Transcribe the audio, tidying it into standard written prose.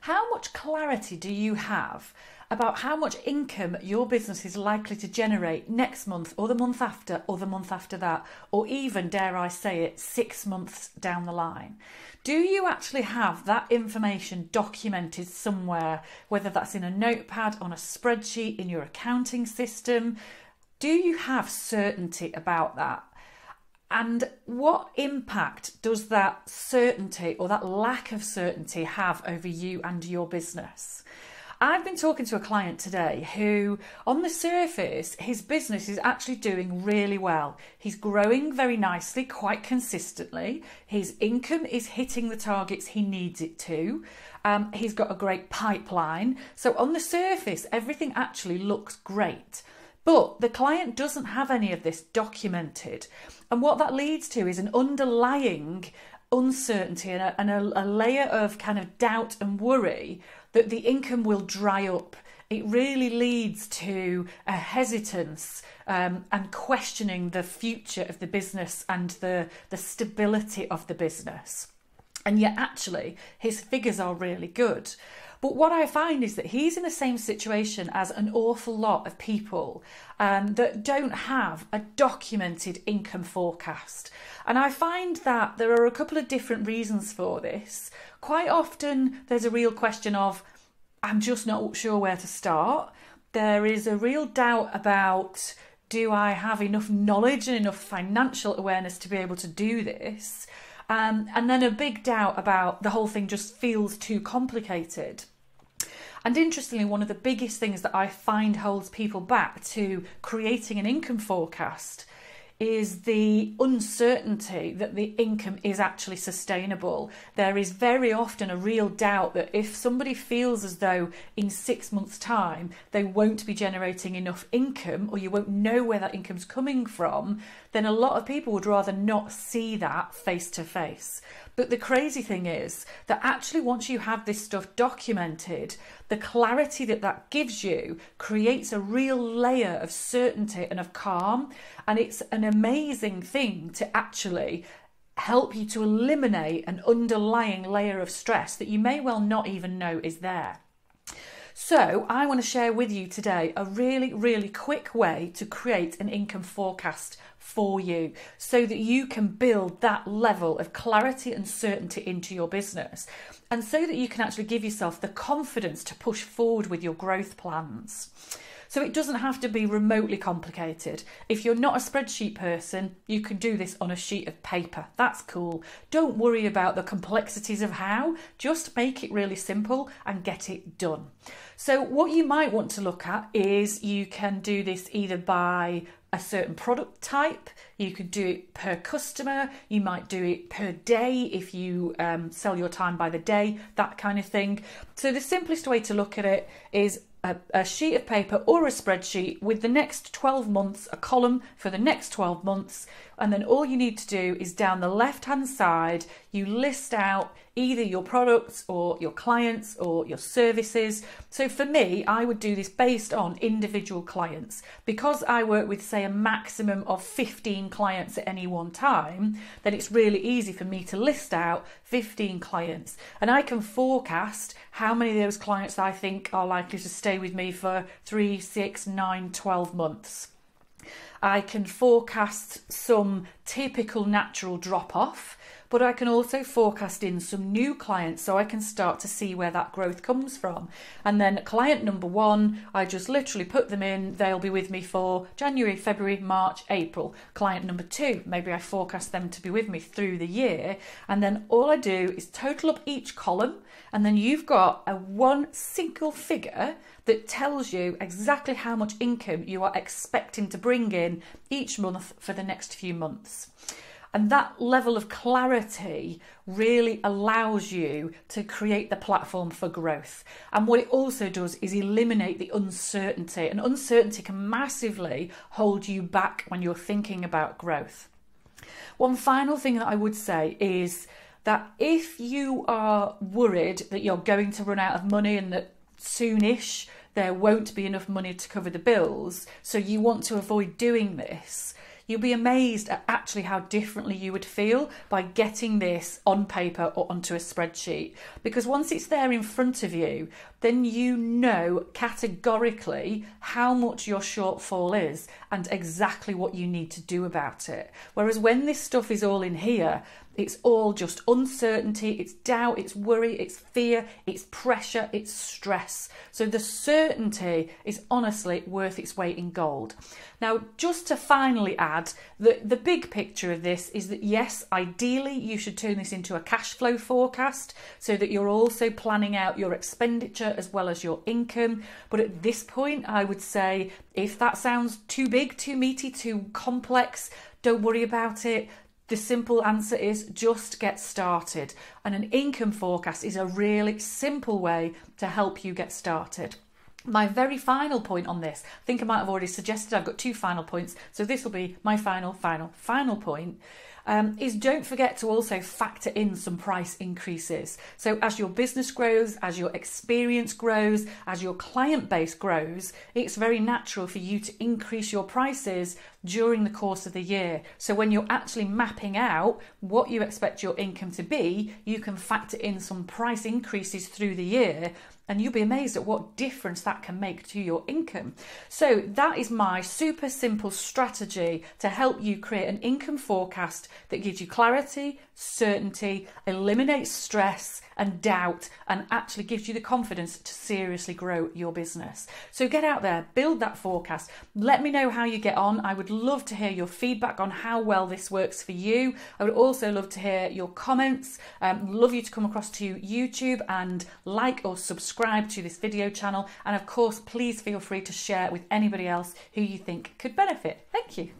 how much clarity do you have about how much income your business is likely to generate next month or the month after or the month after that, or even, dare I say it, 6 months down the line? Do you actually have that information documented somewhere, whether that's in a notepad, on a spreadsheet, in your accounting system? Do you have certainty about that? And what impact does that certainty or that lack of certainty have over you and your business? I've been talking to a client today who, on the surface, his business is actually doing really well. He's growing very nicely, quite consistently. His income is hitting the targets he needs it to. He's got a great pipeline. So on the surface, everything actually looks great. But the client doesn't have any of this documented. And what that leads to is an underlying uncertainty and a layer of kind of doubt and worry that the income will dry up. It really leads to a hesitance and questioning the future of the business and the stability of the business. And yet actually his figures are really good. But what I find is that he's in the same situation as an awful lot of people that don't have a documented income forecast. And I find that there are a couple of different reasons for this. Quite often there's a real question of, I'm just not sure where to start. There is a real doubt about, do I have enough knowledge and enough financial awareness to be able to do this? And then a big doubt about the whole thing just feels too complicated. And interestingly, one of the biggest things that I find holds people back to creating an income forecast is the uncertainty that the income is actually sustainable. There is very often a real doubt that if somebody feels as though in 6 months' time they won't be generating enough income, or you won't know where that income's coming from, then a lot of people would rather not see that face to face. But the crazy thing is that actually once you have this stuff documented, the clarity that that gives you creates a real layer of certainty and of calm. And it's an amazing thing to actually help you to eliminate an underlying layer of stress that you may well not even know is there. So I want to share with you today a really, really quick way to create an income forecast for you so that you can build that level of clarity and certainty into your business, and so that you can actually give yourself the confidence to push forward with your growth plans. So it doesn't have to be remotely complicated. If you're not a spreadsheet person, you can do this on a sheet of paper. That's cool. Don't worry about the complexities of how, just make it really simple and get it done. So what you might want to look at is you can do this either by a certain product type, you could do it per customer, you might do it per day if you sell your time by the day, that kind of thing. So the simplest way to look at it is a sheet of paper or a spreadsheet with the next 12 months, a column for the next 12 months, and then all you need to do is down the left hand side you list out either your products or your clients or your services. So for me, I would do this based on individual clients. Because I work with, say, a maximum of 15 clients at any one time, then it's really easy for me to list out 15 clients, and I can forecast how many of those clients I think are likely to stay with me for 3, 6, 9, 12 months. I can forecast some typical natural drop-off, but I can also forecast in some new clients so I can start to see where that growth comes from. And then client number 1, I just literally put them in, they'll be with me for January, February, March, April. Client number 2, maybe I forecast them to be with me through the year, and then all I do is total up each column, and then you've got a one single figure that tells you exactly how much income you are expecting to bring in each month for the next few months. And that level of clarity really allows you to create the platform for growth. And what it also does is eliminate the uncertainty. And uncertainty can massively hold you back when you're thinking about growth. One final thing that I would say is that if you are worried that you're going to run out of money and that soonish there won't be enough money to cover the bills, so you want to avoid doing this, you'll be amazed at actually how differently you would feel by getting this on paper or onto a spreadsheet. Because once it's there in front of you, then you know categorically how much your shortfall is and exactly what you need to do about it. Whereas when this stuff is all in here, it's all just uncertainty, it's doubt, it's worry, it's fear, it's pressure, it's stress. So the certainty is honestly worth its weight in gold. Now, just to finally add, the big picture of this is that yes, ideally you should turn this into a cash flow forecast so that you're also planning out your expenditure as well as your income. But at this point, I would say if that sounds too big, too meaty, too complex, don't worry about it. The simple answer is just get started. And an income forecast is a really simple way to help you get started. My very final point on this, I think I might have already suggested I've got 2 final points, so this will be my final point, is don't forget to also factor in some price increases. So as your business grows, as your experience grows, as your client base grows, it's very natural for you to increase your prices during the course of the year. So when you're actually mapping out what you expect your income to be, you can factor in some price increases through the year, and you'll be amazed at what difference that can make to your income. So that is my super simple strategy to help you create an income forecast that gives you clarity, certainty, eliminates stress and doubt, and actually gives you the confidence to seriously grow your business. So get out there, build that forecast. Let me know how you get on. I would love to hear your feedback on how well this works for you. I would also love to hear your comments. Love you to come across to YouTube and like or subscribe to this video channel. And of course, please feel free to share with anybody else who you think could benefit. Thank you.